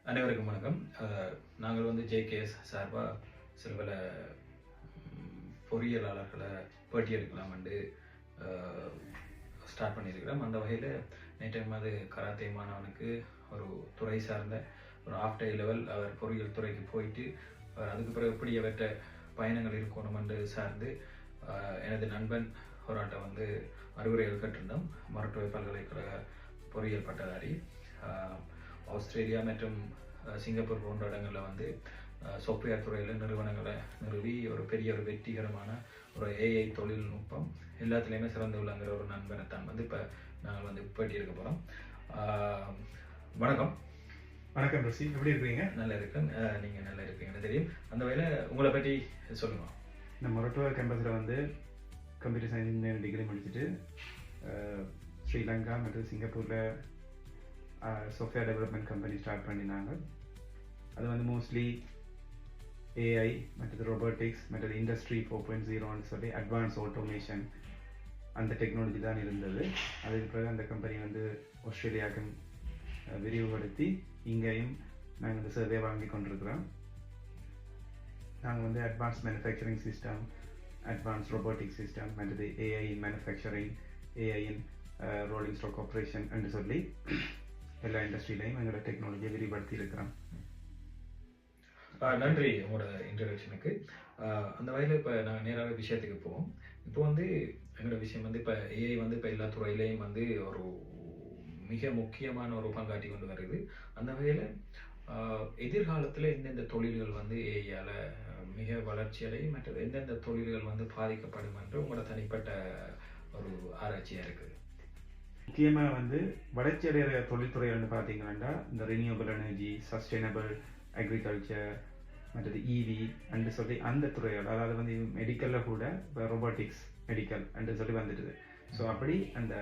அனைவருக்கும் வணக்கம். நாங்கள் வந்து ஜேகேஎஸ் சார்பாக சில பல பொறியியலாளர்களை பேட்டி எடுக்கலாம்னு ஸ்டார்ட் பண்ணியிருக்கிறோம். அந்த வகையில் நேற்று அது கராத்தே மாணவனுக்கு ஒரு துறை சார்ந்த ஒரு ஆஃப்டர் லெவல் அவர் பொறியியல் துறைக்கு போயிட்டு அதுக்கு பிறகு எப்படி அவற்ற பயணங்கள் இருக்கணுமென்று சார்ந்து எனது நண்பன் ஹோராட்டை வந்து அறிவுரைகள் கேட்டிருந்தோம். மருத்துவ பல்கலைக்கழக பொறியியல் பட்டதாரி. ஆஸ்திரேலியா மற்றும் சிங்கப்பூர் போன்ற இடங்களில் வந்து சாஃப்ட்வேர் துறையில் நிறுவனங்களை நிறுவி ஒரு பெரிய ஒரு வெற்றிகரமான ஒரு ஏஐ தொழில்நுட்பம் எல்லாத்துலேயுமே சிறந்து விளங்குற ஒரு நண்பனை தான் வந்து இப்போ நாங்கள் வந்து பேட்டி எடுக்க போகிறோம். வணக்கம். வணக்கம் ருசி, எப்படி இருக்கிறீங்க? நல்லா இருக்கேன். நீங்கள் நல்லா இருப்பீங்கன்னு தெரியும். அந்த வகையில் உங்களை பற்றி சொல்லுங்கள். இந்த மொரட்டுவா கேம்பஸில் வந்து கம்ப்யூட்டர் சயின்ஸ் இன்ஜினியரிங் டிகிரி முடிச்சுட்டு ஸ்ரீலங்கா மற்றும் சிங்கப்பூரில் சாஃப்ட்வேர் டெவலப்மெண்ட் கம்பெனி ஸ்டார்ட் பண்ணினாங்க. அது வந்து மோஸ்ட்லி ஏஐ மற்றது ரோபோட்டிக்ஸ் மற்றது இண்டஸ்ட்ரி 4.0ன்னு சொல்லி அட்வான்ஸ் ஆட்டோமேஷன் அந்த டெக்னாலஜி தான் இருந்தது. அதுக்கு பிறகு அந்த கம்பெனி வந்து ஆஸ்திரேலியாவுக்கு விரிவுபடுத்தி இங்கேயும் நாங்கள் இந்த சர்வே வாங்கி கொண்டிருக்கிறோம். நாங்கள் வந்து advance manufacturing system, advance robotic system மற்றது ஏஐ மேனுஃபேக்சரிங், ஏஐயின் ரோலிங் ஸ்டாக் ஆப்ரேஷன் என்று சொல்லி எல்லா இண்டஸ்ட்ரியிலையும் எங்களோட டெக்னாலஜியை விரிவுபடுத்தி இருக்கிறோம். நன்றி உங்களோட இன்ட்ரடக்ஷனுக்கு. அந்த வகையில் இப்போ நாங்கள் நேராக விஷயத்துக்கு போவோம். இப்போ வந்து எங்களோட விஷயம் வந்து இப்போ ஏஐ வந்து இப்போ எல்லா துறையிலையும் வந்து ஒரு மிக முக்கியமான ஒரு பங்காற்றி கொண்டு வருது. அந்த வகையில் எதிர்காலத்தில் எந்தெந்த தொழில்கள் வந்து ஏஐயால் மிக வளர்ச்சி அடையும் மற்றது எந்தெந்த தொழில்கள் வந்து பாதிக்கப்படும் என்று உங்களோட தனிப்பட்ட ஒரு ஆராய்ச்சியாக இருக்குது? முக்கியமாக வந்து வளர்ச்சி அடைகிற தொழில்துறைகள்னு பார்த்தீங்கன்னா இந்த ரினியூவபிள் எனர்ஜி, சஸ்டைனபிள் அக்ரிகல்ச்சர் மற்றது இவி அண்டு சொல்லி அந்த துறைகள், அதாவது வந்து மெடிக்கலில் கூட இப்போ ரோபோட்டிக்ஸ் மெடிக்கல் அண்டு சொல்லி வந்துடுது. ஸோ அப்படி அந்த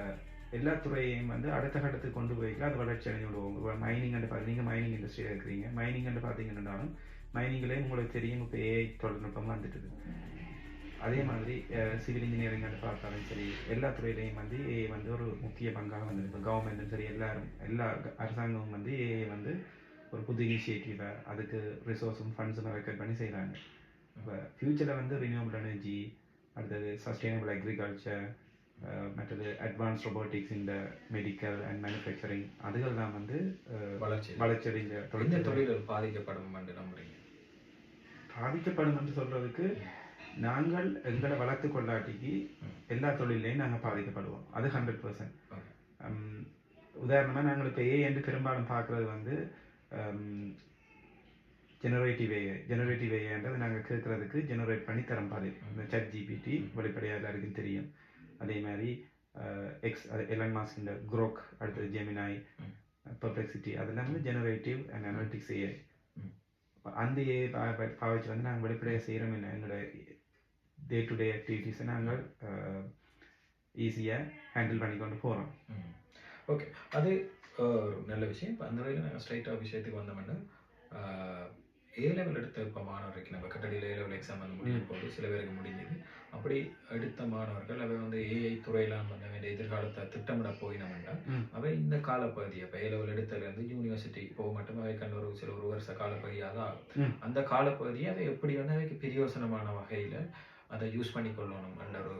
எல்லா துறையையும் வந்து அடுத்த கட்டத்துக்கு கொண்டு போய்க்கலாம். அது வளர்ச்சி அடைஞ்சு விடுவோம். இப்போ மைனிங் அண்டு நீங்கள் மைனிங் இண்டஸ்ட்ரியில் இருக்கிறீங்க. மைனிங் அண்டு பார்த்தீங்கன்னாலும் மைனிங்லேயும் உங்களுக்கு தெரியும் இப்போ ஏஐ தொழில்நுட்பம் வந்துட்டுது. அதே மாதிரி சிவில் இன்ஜினியரிங் பார்த்தாலும் சரி, எல்லா துறையிலையும் வந்து ஏஐ வந்து ஒரு முக்கிய பங்காக வந்து இப்போ கவர்மெண்ட்டும் சரி எல்லா அரசாங்கமும் வந்து ஏஐ வந்து ஒரு புது இனிஷியேட்டிவை அதுக்கு ரிசோர்ஸும் ஃபண்ட்ஸும் ரெக்கட் பண்ணி செய்கிறாங்க. இப்போ ஃப்யூச்சரில் வந்து ரினியூவபிள் எனர்ஜி, அடுத்தது சஸ்டைனபிள் அக்ரிகல்ச்சர் மற்றது அட்வான்ஸ் ரொபோட்டிக்ஸ் இந்த மெடிக்கல் அண்ட் மேனுஃபேக்சரிங் அதுகள்லாம் வந்து வளர்ச்சி அடைந்த தொழில்கள் பாதிக்கப்படும் என்று நம்புறீங்க? பாதிக்கப்படும் என்று சொல்றதுக்கு நாங்கள் எங்களை வளர்த்து கொள்ளாட்டிக்கு எல்லா தொழிலையும் நாங்கள் பாதிக்கப்படுவோம். அது 100%. உதாரணமாக நாங்கள் இப்போ ஏஐ என்று பெரும்பாலும் பார்க்குறது வந்து ஜெனரேட்டிவ் ஏஐன்றது நாங்கள் கேட்குறதுக்கு ஜெனரேட் பண்ணி தரம் பாதி. இந்த சாட் ஜிபிடி வெளிப்படையாக எல்லாருக்கும் தெரியும். அதே மாதிரி எலன் மாஸ்க் இந்த குரோக், அடுத்தது ஜெமினாய், பெர்ப்ளெக்சிட்டி அதெல்லாம் வந்து ஜெனரேட்டிவ் அண்ட் அனலிட்டிக்ஸ் ஏஐ. அந்த ஏஐ பாவிச்சு வந்து நாங்கள் வெளிப்படையாக செய்கிறோம். என்ன எங்களோட டே டு டே ஆக்டிவிட்டீஸை நாங்கள் ஈஸியாக ஹேண்டில் பண்ணி கொண்டு போகிறோம். ஓகே, அது ஒரு நல்ல விஷயம். இப்போ அந்த வகையில் நாங்கள் ஸ்ட்ரைட்டாக விஷயத்துக்கு வந்தோம்னா ஏ லெவல் எடுத்த இப்போ மாணவருக்கு நம்ம கட்டடியில் ஏ லெவல் எக்ஸாம் வந்து முடியும் போது சில பேருக்கு முடிஞ்சது. அப்படி எடுத்த மாணவர்கள் அவை வந்து ஏஐ துறையெல்லாம் வந்து வேண்டிய எதிர்காலத்தை திட்டமிட போயினோம்னா அவை இந்த காலப்பகுதியை இப்போ ஏ லெவல் எடுத்ததுலேருந்து யூனிவர்சிட்டி போக மட்டும் அவை கண்ட ஒரு வருஷ காலப்பகுதியாக தான் ஆகும். அந்த காலப்பகுதியை அதை எப்படி வந்து அவைக்கு பிரயோசனமான வகையில் அதை யூஸ் பண்ணி கொள்ளணும் என்ற ஒரு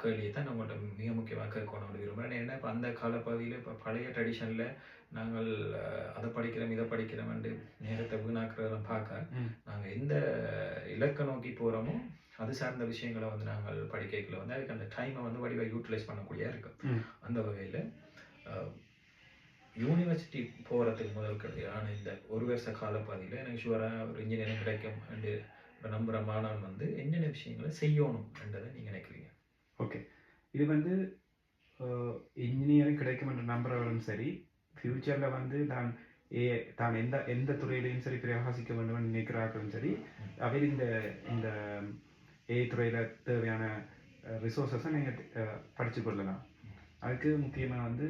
கேள்வியை தான் நம்மள்ட்ட மிக முக்கியமாக கேட்கணும்னு விரும்புகிறேன். ஏன்னா இப்போ அந்த காலப்பகுதியில் இப்போ பழைய ட்ரெடிஷனில் நாங்கள் அதை படிக்கிறோம் இதை படிக்கிறோம்னு நேரத்தை வீணாக்குறதெல்லாம் பார்க்க நாங்கள் எந்த இலக்கை நோக்கி போகிறோமோ அது சார்ந்த விஷயங்களை வந்து நாங்கள் படிக்கல வந்து அதுக்கு அந்த டைமை வந்து வடிவாக யூட்டிலைஸ் பண்ணக்கூடியதாக இருக்கும். அந்த வகையில் யூனிவர்சிட்டி போகிறதுக்கு முதல் கிடையாது இந்த ஒரு வருஷ காலப்பகுதியில் எனக்கு ஷுவராக ஒரு இன்ஜினியரிங் கிடைக்கும் அண்டு இப்போ நம்புகிற மாணவன் வந்து என்னென்ன விஷயங்களை செய்யணும் என்றதை நீங்கள் நினைக்கிறீங்க? ஓகே, இது வந்து இன்ஜினியரிங் கிடைக்கும் என்று நம்புறவரும் சரி, ஃப்யூச்சரில் வந்து தான் எந்த துறையிலையும் சரி பிரகாசிக்க வேண்டும் என்று நினைக்கிறார்களும் சரி, அவர் இந்த ஏஐ துறையில் தேவையான ரிசோர்ஸஸை நீங்கள் படித்து கொள்ளலாம். அதுக்கு முக்கியமாக வந்து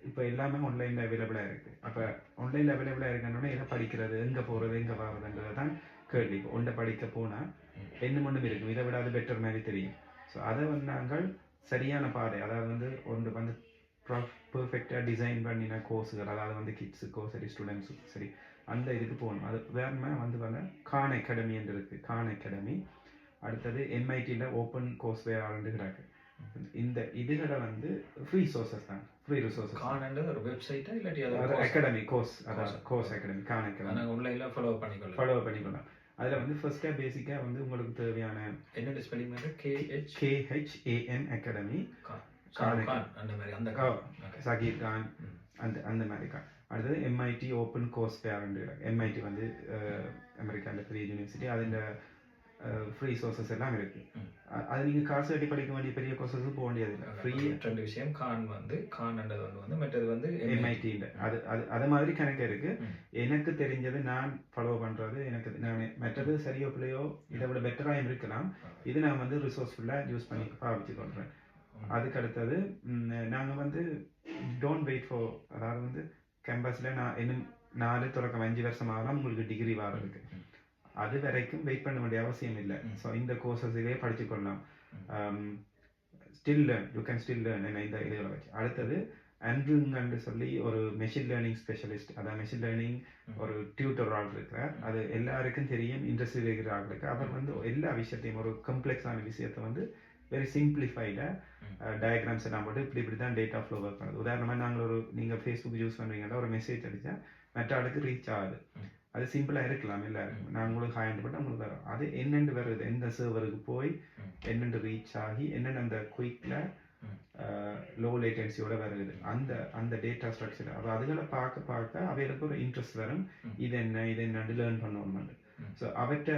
இப்போ எல்லாமே ஆன்லைனில் அவைலபிளாக இருக்குது. அப்போ ஆன்லைனில் அவைலபிளாக இருக்குன்னா எதை படிக்கிறது, எங்கே போகிறது, எங்கே வர்றதுன்றது தான் கேள்வி. இப்போ ஒன்றை படிக்க போனால் என்ன ஒன்றும் இருக்கும், இதை விட அது பெட்டர் மாதிரி தெரியும். ஸோ அதை வந்து நாங்கள் சரியான பாதை, அதாவது வந்து ஒன்று வந்து பர்ஃபெக்டாக டிசைன் பண்ணின கோர்ஸுகள், அதாவது வந்து கிட்ஸுக்கோ சரி ஸ்டூடெண்ட்ஸுக்கோ சரி அந்த இதுக்கு போகணும். அது வேறுமே வந்து கான் அகாடமி என்று இருக்குது. கான் அகாடமி. அடுத்தது எம்ஐடியில் ஓப்பன் கோர்ஸ் வேறு கிடக்கு. இந்த இதுகளை வந்து ஃப்ரீ சோர்சஸ் தான், ஃப்ரீ ரிசோர்ஸஸ். கான்ன்றது ஒரு வெப்சைட்டா இல்லாட்டி அது அகாடமி கோர்ஸ், அதாவது கோர்ஸ் அகாடமி, கான் அகாடமி. நாங்கள் ஆன்லைனில் ஃபாலோ பண்ணிக்கலாம். அதில் வந்து ஃபர்ஸ்ட்டாக பேசிக்காக வந்து உங்களுக்கு தேவையான என்னோட ஸ்பெல்லிங் வந்து KHAN அகாடமி, அந்த மாதிரி அந்த சகீர் கான் அந்த மாதிரி கான். அடுத்தது MIT open course ware. MIT வந்து அமெரிக்காவில் பெரிய யூனிவர்சிட்டி, அதில் ஃப்ரீ சோர்சஸ் எல்லாம் இருக்குது. அது நீங்கள் காசு கட்டி படிக்க வேண்டிய பெரிய கோர்சஸும் போக வேண்டியதில்லை, ஃப்ரீ. ரெண்டு விஷயம், கான்ன்றது வந்து மற்றது வந்து எம்ஐடி. அது மாதிரி கணக்கு இருக்குது. எனக்கு தெரிஞ்சது நான் ஃபாலோ பண்ணுறது, எனக்கு நான் மற்றது சரியோ பிள்ளையோ இதை விட பெட்டராக இருக்கலாம். இது நான் வந்து ரிசோர்ஸ்ஃபுல்லாக யூஸ் பண்ணி பாவிச்சு கொள்கிறேன். அதுக்கு அடுத்தது நாங்கள் வந்து டோன்ட் வெயிட் ஃபார், அதாவது வந்து கேம்பஸில் நான் இன்னும் 4 தொடக்கம் 5 வருஷமாக உங்களுக்கு டிகிரி வர்றதுக்கு, அது வரைக்கும் வெயிட் பண்ண வேண்டிய அவசியம் இல்லை. ஸோ இந்த கோர்சஸிலே படிச்சுக்கொள்ளலாம். Still learn, you can still learn என்ன இந்த இதில் வச்சு. அடுத்தது ஆண்ட்ரூன்னு சொல்லி ஒரு மெஷின் லேர்னிங் ஸ்பெஷலிஸ்ட், அதாவது மெஷின் லேர்னிங் ஒரு டியூட்டர் ஆள் இருக்கிறார். அது எல்லாருக்கும் தெரியும், இண்டஸ்ட்ரியில் இருக்கிற ஆள் இருக்கு. அவர் வந்து எல்லா விஷயத்தையும், ஒரு கம்ப்ளெக்ஸான விஷயத்தை வந்து வெரி சிம்பிளிஃபைடாக டயக்ராம்ஸ் எல்லாம் போட்டு இப்படி தான் டேட்டா ஃப்ளோ ஒர்க் பண்ணுது. உதாரணமாக நீங்கள் ஃபேஸ்புக் யூஸ் பண்ணுறீங்கன்னா ஒரு மெசேஜ் அடித்தா மற்ற ஆளுக்கு ரீச் ஆகுது. அது சிம்பிளாக இருக்கலாம், இல்லை நான் உங்களுக்கு ஹேண்ட் போட்டு உங்களுக்கு வரும். அது என்னென்று வருது, எந்த சர்வருக்கு போய் என்னென்று ரீச் ஆகி என்னென்ன அந்த குயிக்கில் லோ லேட்டன்சியோட வருது, அந்த டேட்டா ஸ்ட்ரக்சர். அப்போ அதுகளை பார்க்க அவைகளுக்கு ஒரு இன்ட்ரெஸ்ட் வரும். இது என்னன்னு லேர்ன் பண்ணணும். ஸோ அவற்றை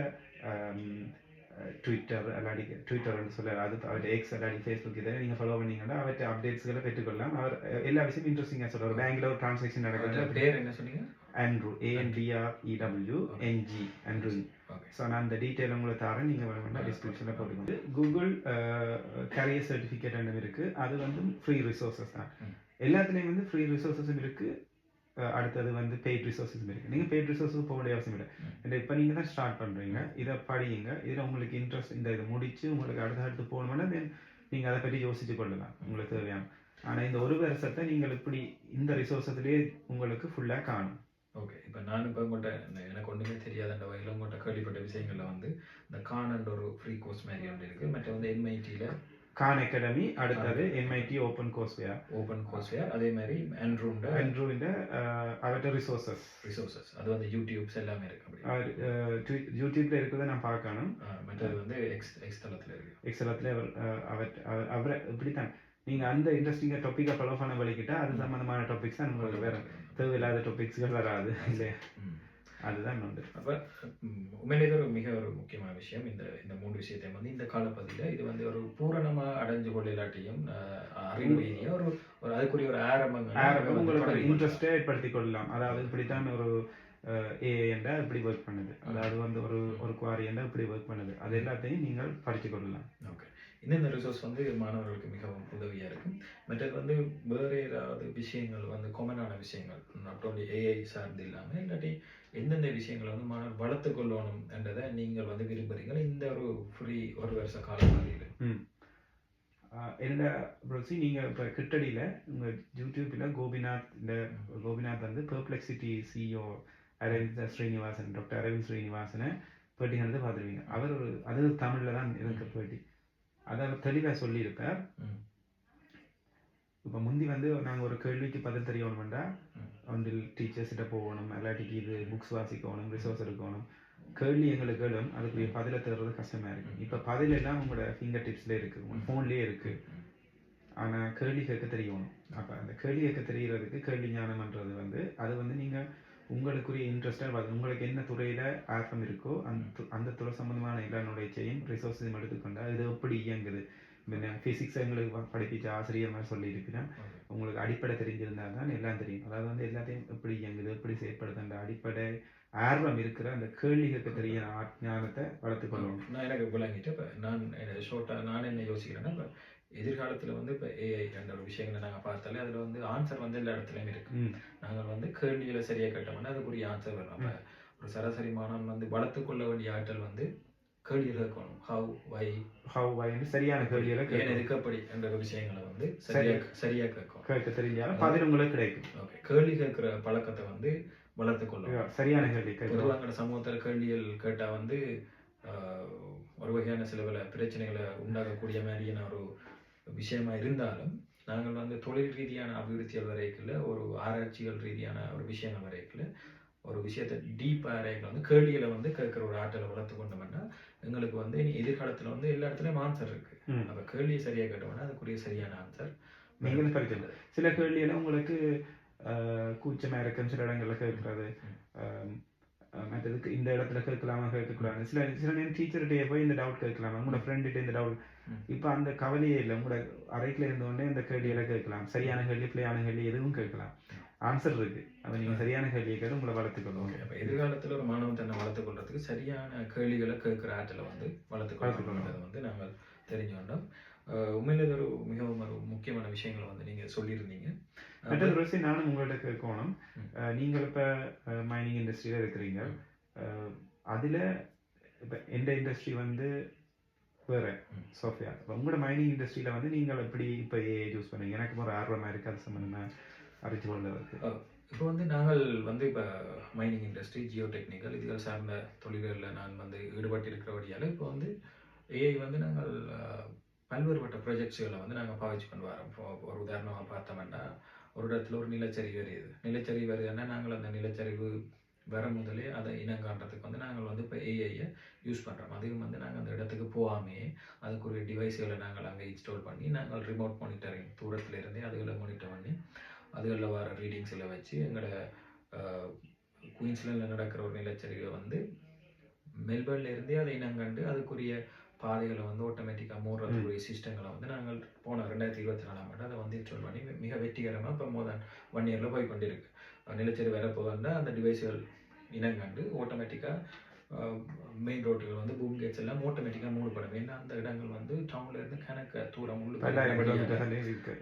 ட்விட்டர்னு சொல்ல, அது அவர்கிட்ட எக்ஸ் இல்லாட்டி ஃபேஸ்புக் இதை நீங்கள் ஃபாலோ பண்ணீங்கன்னா அவர்கிட்ட அப்டேட்ஸ்களை பெற்றுக்கொள்ளலாம். அவர் எல்லா விஷயமும் இன்ட்ரெஸ்டிங்காக சொல்லுவார். பேங்க்ல ஒரு டிரான்சாக்ஷன் நடக்கிறது. பேர் என்ன சொன்னீங்க? Andrew, ANDREWNG, Andrew. ஸோ நான் அந்த டீட்டெயில் உங்களுக்கு தரேன், நீங்கள் வேணும்னா டிஸ்கிரிப்ஷனில் போட்டுக்கோங்க. கூகுள் கேரியர் சர்டிஃபிகேட் இருக்குது. அது வந்து ஃப்ரீ ரிசோர்ஸஸ் தான். எல்லாத்துலேயும் வந்து ஃப்ரீ ரிசோர்ஸஸும் இருக்குது. அடுத்தது வந்து பெய்ட் ரிசோர்ஸஸும் இருக்குது. நீங்கள் பெய்ட் ரிசோர்ஸுக்கு போக வேண்டிய அவசியம் இல்லை. இல்லை, இப்போ நீங்கள் தான் ஸ்டார்ட் பண்ணுறீங்க, இதை படிங்க. இதில் உங்களுக்கு இன்ட்ரெஸ்ட், இதை முடித்து உங்களுக்கு அடுத்து போகணும்னா தென் நீங்கள் அதை பற்றி யோசிச்சு கொள்ளலாம், உங்களுக்கு தேவையான. ஆனால் இந்த ஒரு வருஷத்தை நீங்கள் இப்படி இந்த ரிசோர்ஸஸ்லேயே உங்களுக்கு ஃபுல்லாக காணும். ஓகே. இப்போ நான் இப்போ உங்கள்கிட்ட எனக்கு ஒன்றுமே தெரியாத அந்த வகையில் உங்கள்கிட்ட கேள்விப்பட்ட விஷயங்களில் வந்து இந்த கான் ஒரு ஃப்ரீ கோர்ஸ் மாதிரி ஒன்று இருக்குது. மற்ற வந்து எம்ஐடியில் கான் அகாடமி, அடுத்தது எம்ஐடி ஓப்பன் கோர்ஸ்வேர், அதே மாதிரி ஆண்ட்ரூண்ட அவர்கிட்ட ரிசோர்சஸ் அது வந்து யூடியூப்ஸ் எல்லாமே இருக்கு. யூடியூப்ல இருக்கிறத நான் பார்க்கணும். மற்றது வந்து எக்ஸ் தளத்தில் இருக்கு. எக்ஸ் தளத்தில் அவரை இப்படித்தான் நீங்கள் அந்த இன்ட்ரெஸ்டிங்காக டாப்பிக்கை ஃபாலோ பண்ண வலிக்கிட்டா அது சம்மந்தமான டாபிக்ஸ் தான் உங்களுக்கு வேறு தேவையில்லாத டாபிக்ஸ்கள் வராது இல்லையா? அதுதான் ஒன்று. அப்போ உண்மையிலே ஒரு ஒரு முக்கியமான விஷயம். இந்த 3 விஷயத்தை வந்து இந்த காலப்பகுதியில் இது வந்து ஒரு பூரணமாக அடைஞ்சு கொள்ளாட்டியும் அறிவு ரீதியாக ஒரு அதுக்குரிய ஒரு ஆரம்பங்கள் உங்களுக்கு இன்ட்ரெஸ்ட்டை ஏற்படுத்தி கொள்ளலாம். அதாவது இப்படித்தான் ஒரு ஏஐண்டா இப்படி ஒர்க் பண்ணுது, அதாவது வந்து ஒரு குவாரியண்டா இப்படி ஒர்க் பண்ணுது, அது எல்லாத்தையும் நீங்கள் படித்து கொள்ளலாம். ஓகே. இந்த ரிசோர்ஸ் வந்து மாணவர்களுக்கு மிகவும் உதவியாக இருக்கும். மற்றது வந்து வேறு ஏதாவது விஷயங்கள் வந்து காமனான விஷயங்கள், நாட் ஓன்லி ஏஐ சார்ந்து இல்லாமல் இல்லாட்டி எந்தெந்த விஷயங்களை வந்து மாணவர் வளர்த்து கொள்ளணும் என்றதை நீங்கள் வந்து விரும்புகிறீங்க இந்த ஒரு ஃப்ரீ ஒரு வருஷ காலப்பகுதியில்? என்னோட ப்ரோசி நீங்கள் இப்போ கிட்டடியில் உங்கள் யூடியூப்பில் கோபிநாத் வந்து Perplexity CEO Srinivasan, doctor Aravind ஸ்ரீனிவாசனை பேட்டிங்கிறது பார்த்துருவீங்க. அவர் அது தமிழில் தான் இருக்க பேட்டி. அதை தெளிவாக சொல்லியிருப்பார். இப்போ முந்தி வந்து நாங்கள் ஒரு கேள்விக்கு பதில் தெரியணும்னா ஒன்றில் டீச்சர்ஸ்கிட்ட போகணும், இல்லாட்டிக்கு இது புக்ஸ் வாசிக்கணும், ரிசோர்ஸ் எடுக்கணும். கேள்வி எங்களுக்கு கேளும், அதுக்குரிய பதிலை தேடுறது கஷ்டமாக இருக்குது. இப்போ பதில் எல்லாம் உங்களோட ஃபிங்கர் டிப்ஸ்லேயே இருக்குது, உங்கள் ஃபோன்லேயே இருக்குது. ஆனால் கேள்வி கேட்க தெரியணும். அப்போ அந்த கேள்வி கேட்க தெரிகிறதுக்கு கேள்வி ஞானம்ன்றது வந்து அது வந்து நீங்கள் உங்களுக்குரிய இன்ட்ரெஸ்டாக உங்களுக்கு என்ன துறையில் ஆர்வம் இருக்கோ அந்த துறை சம்மந்தமான எல்லா நாலேஜையும் ரிசோர்ஸையும் எடுத்துக்கொண்டா இது எப்படி இயங்குது. இப்போ ஃபிசிக்ஸ் எங்களுக்கு படிப்பிச்ச ஆசிரியர் மாதிரி சொல்லியிருக்கிறேன். உங்களுக்கு அடிப்படை தெரிஞ்சிருந்தால் தான் எல்லாம் தெரியும். அதாவது வந்து எல்லாத்தையும் எப்படி இயங்குது, எப்படி செயற்படுதுன்ற அடிப்படை ஆர்வம் இருக்கிற அந்த கேள்வி கேட்க தெரிய ஞானத்தை வளர்த்துக்கொள்ளணும். நான் எனக்கு விளங்கிட்டு இப்போ நான் ஷோர்ட்டாக நான் என்ன யோசிக்கிறேன்னா, இப்போ எதிர்காலத்தில் வந்து இப்போ ஏஐ என்ற ஒரு விஷயங்களை நாங்கள் பார்த்தாலே அதில் வந்து ஆன்சர் வந்து எல்லா இடத்துலையும் இருக்குது. நாங்கள் வந்து கேள்விகளை சரியாக கேட்டோம்னா அதுக்குரிய ஆன்சர் வரும். அப்போ ஒரு சராசரி மாணவன் வந்து வளர்த்து கொள்ள வேண்டிய ஆற்றல் வந்து கேள்விகள் கேட்கணும். ஹவ் வைன்னு சரியான கேள்விகளை ஏன் கேட்கணும். எதுக்கு அப்படி என்ற விஷயங்களை வந்து சரி. சரியா கேட்கணும். கேட்க தெரிஞ்சாலும் பதில் உங்களுக்கு கிடைக்கும். ஓகே, கேள்வி கேட்கிற பழக்கத்தை வந்து வளர்த்து கொள்ளணும். சரியான கேள்வி கேட்கணும். பொதுவாக எங்க சமூகத்தில் கேள்விகள் கேட்டா வந்து ஒரு வகையான சில பல பிரச்சனைகளை உண்டாகக்கூடிய மாதிரியான ஒரு விஷயமா இருந்தாலும் நாங்கள் வந்து தொழில் ரீதியான அபிவிருத்திகள் வரைக்குள்ள ஒரு ஆராய்ச்சிகள் ரீதியான ஒரு விஷயங்கள் வரைக்குள்ள ஒரு விஷயத்தை டீப்பாக வரைக்கும் வந்து கேள்விகளை வந்து கேட்குற ஒரு ஆற்றலை வளர்த்து கொண்டோம்னா எங்களுக்கு வந்து இனி எதிர்காலத்தில் வந்து எல்லா இடத்துலையும் ஆன்சர் இருக்கு. அப்போ கேள்வியை சரியாக கேட்டோம்னா அதுக்குரிய சரியான ஆன்சர் நீங்களும் படிக்கல. சில கேள்வியெல்லாம் உங்களுக்கு கூச்சமா இருக்கும், சில இடங்கள்ல கேட்கறது மற்றதுக்கு இந்த இடத்துல கேட்கலாமா கேட்கக்கூடாது. சில நேரம் டீச்சர்கிட்டே போய் இந்த டவுட் கேட்கலாமா, உங்களோட ஃப்ரெண்டுகிட்ட இந்த டவுட். இப்போ அந்த கவலையே இல்லை, உங்களோட அறைக்குள்ள இருந்தோடனே இந்த கேள்வியெல்லாம் கேட்கலாம். சரியான கேள்வி, பிள்ளையான கேள்வி எதுவும் கேட்கலாம். ஆன்சர் இருக்கு. அதை நீங்கள் சரியான கேள்வியை கேட்டு உங்களை வளர்த்துக்கணும். அப்போ எதிர்காலத்தில் ஒரு மாணவன் தன்னை வளர்த்துக் கொள்றதுக்கு சரியான கேள்விகளை கேட்குற ஆற்றலை வந்து வளர்த்துக்கொள்ளணுன்றதை வந்து நாங்கள் தெரிஞ்சு கொண்டோம். உண்மையில இது ஒரு மிகவும் ஒரு முக்கியமான விஷயங்களை வந்து நீங்கள் சொல்லியிருந்தீங்க. மற்றது ரோசி, நானும் உங்கள்கிட்ட கேட்கணும். நீங்கள் இப்போ மைனிங் இண்டஸ்ட்ரியில் இருக்கிறீங்க. அதில் இப்போ எந்த இண்டஸ்ட்ரி வந்து வேறு சோஃபியா, இப்போ உங்களோட மைனிங் இண்டஸ்ட்ரியில் வந்து நீங்கள் எப்படி இப்போ ஏஐ யூஸ் பண்ணுவீங்க? எனக்கு ஒரு ஆர்வமாக இருக்குது, அது சம்மந்தமாக அறிஞ்சு கொள்வதற்கு. இப்போ வந்து நாங்கள் வந்து இப்போ மைனிங் இண்டஸ்ட்ரி, ஜியோ டெக்னிக்கல் இதுகள் சார்ந்த தொழில்களில் நான் வந்து ஈடுபட்டு இருக்கிறபடியால் இப்போ வந்து ஏஐ வந்து நாங்கள் பல்வேறுபட்ட ப்ராஜெக்ட்ஸுகளை வந்து நாங்கள் பாவிச்சு கொண்டு வரோம். இப்போ ஒரு உதாரணமாக பார்த்தோம்னா ஒரு இடத்துல ஒரு நிலச்சரிவு வருதுன்னா நாங்கள் அந்த நிலச்சரிவு வர முதலே அதை இனங்காட்டுறதுக்கு வந்து நாங்கள் வந்து இப்போ ஏஐயை யூஸ் பண்ணுறோம். அதுவும் வந்து நாங்கள் அந்த இடத்துக்கு போகாமே அதுக்குரிய டிவைஸுகளை நாங்கள் அங்கே இன்ஸ்டால் பண்ணி நாங்கள் ரிமோட் மானிட்டரிங் தூரத்தில் இருந்தே அதுகளை மானிட்டர் பண்ணி அதுகளில் வர ரீடிங்ஸில் வச்சு எங்களோட குயின்ஸ்லாண்டில் நடக்கிற ஒரு நிலச்சரிவை வந்து மெல்பர்ன்ல இருந்தே அதை இனங்கண்டு அதுக்குரிய பாதைகளை வந்து ஆட்டோமேட்டிக்காக மூடுறதுக்குரிய சிஸ்டங்களை வந்து நாங்கள் போன 2024 அதை வந்து இன்ஸ்டால் பண்ணி மிக வெற்றிகரமாக இப்போ மோர் தென் 1 இயரில் போய் கொண்டிருக்கு. நிலச்சரி வரப்போகுதுன்னா அந்த டிவைஸுகள் இனங்கண்டு ஆட்டோமேட்டிக்காக மெயின் ரோட்டுகள் வந்து பூம் கேட்ஸ் எல்லாம் ஆட்டோமேட்டிக்காக மூடப்படும். ஏன்னா அந்த இடங்கள் வந்து டவுன்ல இருந்து கணக்கு தூரம்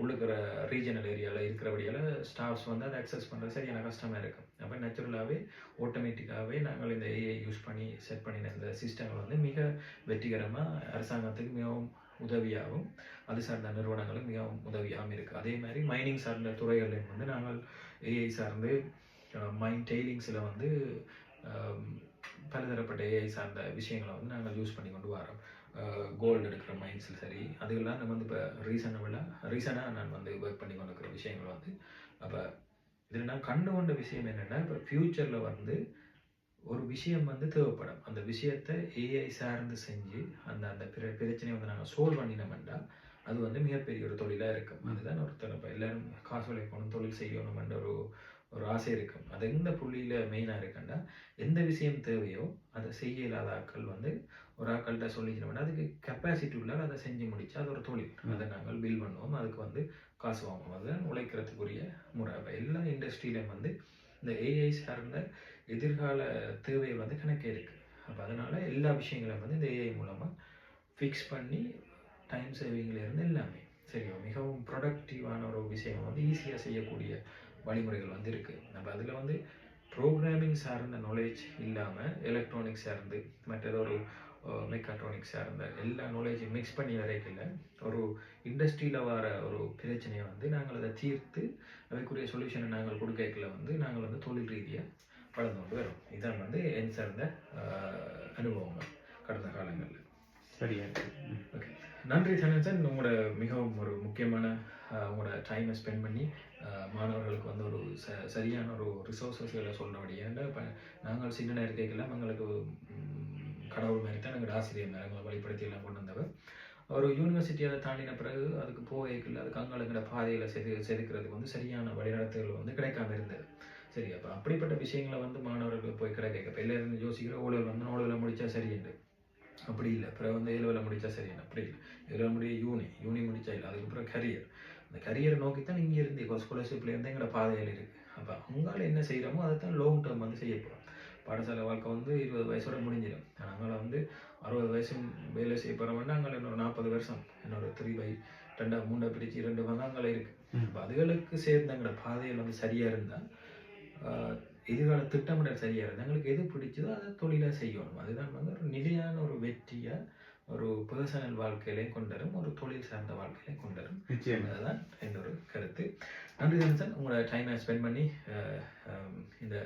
உள்ளுக்கிற ரீஜனல் ஏரியாவில் இருக்கிறபடியால் ஸ்டாஃப்ஸ் வந்து அதை அக்சஸ் பண்ணுறது சரியான கஷ்டமாக இருக்கும். அப்போ நேச்சுரலாகவே ஆட்டோமேட்டிக்காகவே நாங்கள் இந்த ஏஐ யூஸ் பண்ணி செட் பண்ணின இந்த சிஸ்டங்கள் வந்து மிக வெற்றிகரமாக அரசாங்கத்துக்கு மிகவும் உதவியாகவும் அது சார்ந்த நிறுவனங்களுக்கு மிகவும் உதவியாகவும் இருக்குது. அதே மாதிரி மைனிங் சார்ந்த துறைகளையும் வந்து நாங்கள் ஏஐ சார்ந்து மைன் டெய்லிங்ஸில் வந்து பலதரப்பட்ட ஏஐ சார்ந்த விஷயங்களை வந்து நாங்கள் யூஸ் பண்ணி கொண்டு வரோம். கோல்டு எடுக்கிற மைன்ஸில் சரி அதுக்கெல்லாம் நம்ம வந்து இப்போ ரீசனாக நான் வந்து ஒர்க் பண்ணி கொண்டு இருக்கிற விஷயங்கள் வந்து அப்போ இதில் நான் கண்டு கொண்ட விஷயம் என்னென்னா இப்போ ஃப்யூச்சரில் வந்து ஒரு விஷயம் வந்து தேவைப்படும். அந்த விஷயத்தை ஏஐ சார்ந்து செஞ்சு அந்த அந்த பிரச்சனையை வந்து நாங்கள் சோல்வ் பண்ணினோம்னா அது வந்து மிகப்பெரிய ஒரு தொழிலாக இருக்கும். அதுதான் ஒருத்தர் இப்போ எல்லோரும் காசு உழைக்கணும், தொழில் செய்யணுமென்ற ஒரு ஆசை இருக்கும். அது எந்த புள்ளியில் மெயினாக இருக்குன்னா எந்த விஷயம் தேவையோ அதை செய்ய இல்லாத ஆட்கள் வந்து ஒரு ஆட்கள்கிட்ட சொல்லிக்கணும்னா அதுக்கு கெப்பாசிட்டி உள்ளால் அதை செஞ்சு முடிச்சு அது ஒரு தொழில். அதை நாங்கள் பில் பண்ணுவோம், அதுக்கு வந்து காசு வாங்குவோம். அதுதான் உழைக்கிறதுக்குரிய முறை. இப்போ எல்லா இண்டஸ்ட்ரியிலையும் வந்து இந்த ஏஐ சார்ந்த எதிர்கால தேவைகள் வந்து கணக்கே இருக்குது. அப்போ அதனால் எல்லா விஷயங்களையும் வந்து இந்த ஏஐ மூலமாக ஃபிக்ஸ் பண்ணி டைம் சேவிங்லேருந்து எல்லாமே சரியா மிகவும் ப்ரொடக்டிவான ஒரு விஷயம் வந்து ஈஸியாக செய்யக்கூடிய வழிமுறைகள் வந்து இருக்குது. நம்ம அதில் வந்து ப்ரோக்ராமிங் சார்ந்த நாலேஜ் இல்லாமல் எலக்ட்ரானிக்ஸ் சார்ந்து மற்றது ஒரு மெக்காட்ரானிக்ஸ் சார்ந்த எல்லா நாலேஜையும் மிக்ஸ் பண்ணி வரைக்கல ஒரு இண்டஸ்ட்ரியில் வர ஒரு பிரச்சனையை வந்து நாங்கள் அதை தீர்த்து அதுக்குரிய சொல்யூஷனை நாங்கள் கொடுக்கல வந்து நாங்கள் வந்து தொழில் ரீதியாக வளர்ந்து கொண்டு வரோம். இதான் வந்து என் சார்ந்த அனுபவங்கள் கடந்த காலங்களில். சரியா. ஓகே, நன்றி தனஞ்சன். உங்களோட மிகவும் ஒரு முக்கியமான உங்களோட டைமை ஸ்பெண்ட் பண்ணி மாணவர்களுக்கு வந்து ஒரு சரியான ஒரு ரிசோர்ஸஸ்களை சொல்கிறபடி. ஏன்னா இப்போ நாங்கள் சின்ன இருக்கைக்கெல்லாம் எங்களுக்கு கடவுள் மாதிரி தான் எங்களோட ஆசிரியர் எங்களை வழிபடுத்தி எல்லாம் கொண்டு வந்தவர். ஒரு யூனிவர்சிட்டி அதை தாண்டின பிறகு அதுக்கு போகைக்குள்ள அதுக்கு அங்கே பாதையில் செதுக்கிறதுக்கு வந்து சரியான வழிநடத்துகள் வந்து கிடைக்காம இருந்தது. சரி, அப்போ அப்படிப்பட்ட விஷயங்களை வந்து மாணவர்கள் போய் கிடைக்க இப்போ எல்லாரும் யோசிக்கிற ஓலவில் வந்து ஓலவில் முடித்தா சரிண்டு அப்படி இல்லை. அப்புறம் வந்து ஏழுவில் முடித்தா சரின்னு அப்படி இல்லை. ஏழுவில் முடிய யூனி முடித்தா இல்லை. அதுக்கப்புறம் கரியர், அந்த கரியரை நோக்கி தான் இங்கே இருந்து ஸ்காலர்ஷிப்லேருந்து எங்களோட பாதைகள் இருக்குது. அப்போ அவங்களால என்ன செய்கிறோமோ அதை தான் லாங் டேர்ம் வந்து செய்ய போகிறோம். பாடசாலை வாழ்க்கை வந்து 20 வயசோட முடிஞ்சிடும். நாங்கள் வந்து 60 வயசு வேலை செய்ய போகிறோம்னா அங்கே இன்னொரு 40 வருஷம் இன்னொரு 3/2 3 பிரித்து 2 வங்காங்கள் இருக்குது. அப்போ அதுகளுக்கு சேர்ந்த எங்களோட பாதைகள் வந்து சரியாக இருந்தால் எதிர்கால திட்டமிடல் சரியா இருந்தா எங்களுக்கு எது பிடிச்சதோ அதை தொழிலா செய்யணும். அதுதான் வந்து ஒரு நிலையான ஒரு வெற்றியா ஒரு பெர்சனல் வாழ்க்கையிலையும் கொண்டு வரும், ஒரு தொழில் சார்ந்த வாழ்க்கையிலையும் கொண்டு வரும். நிச்சயம். அதுதான் என்னோட கருத்து. நன்றி தனுசன், உங்களோட டைமை ஸ்பெண்ட் பண்ணி இந்த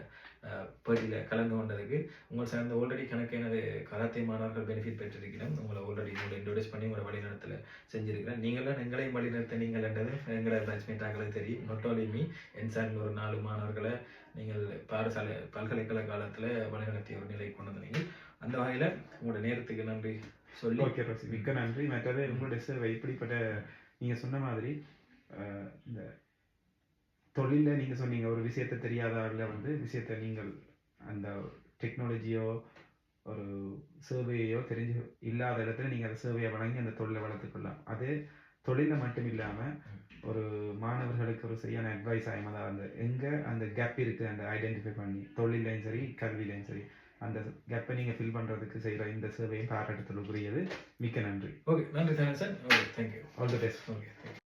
பேட்டியில் கலந்து கொண்டதுக்கு. உங்களை சார்ந்த ஆல்ரெடி கணக்கு எனது கராத்தே மாணவர்கள் பெனிஃபிட் பெற்றிருக்கிறோம். உங்களை ஆல்ரெடி உங்களை இன்ட்ரோடியூஸ் பண்ணி உங்களோட வழிநடத்தல செஞ்சிருக்கிறேன். நீங்களாம் எங்களையும் வழிநடத்த நீங்கள்ன்றது எங்களோட பேட்ச்மேட் ஆகிறது தெரியும். நாட் ஓன்லி மீ, என் சார்ந்த ஒரு 4 மாணவர்களை நீங்கள் பாடசாலை பல்கலைக்கழக காலத்தில் வழிநடத்திய ஒரு நிலை கொண்டு வந்தீங்க. அந்த வகையில் உங்களோட நேரத்துக்கு நன்றி சொல்லி. ஓகே ரோசி, மிக்க நன்றி. மற்றது உங்களுடைய சேவை இப்படிப்பட்ட நீங்கள் சொன்ன மாதிரி இந்த தொழிலில் நீங்கள் சொன்னீங்க ஒரு விஷயத்தை தெரியாத ஆளில் வந்து விஷயத்தை நீங்கள் அந்த டெக்னாலஜியோ ஒரு சேவையோ தெரிஞ்சு இல்லாத இடத்துல நீங்கள் அந்த சேவையை வழங்கி அந்த தொழிலை வளர்த்துக்கொள்ளலாம். அது தொழிலை மட்டும் இல்லாமல் ஒரு மாணவர்களுக்கு ஒரு சரியான அட்வைஸ் ஆகும். அதாவது அந்த எங்கே அந்த கேப் இருக்குது அந்த ஐடென்டிஃபை பண்ணி தொழிலையும் சரி கல்வியிலையும் சரி அந்த கேப்பை நீங்கள் ஃபில் பண்ணுறதுக்கு செய்கிற இந்த சேவையும் பாராட்டுதலுக்குரியது. மிக்க நன்றி. ஓகே, நன்றி sir. Okay, thank you. All the best. Okay, thank you.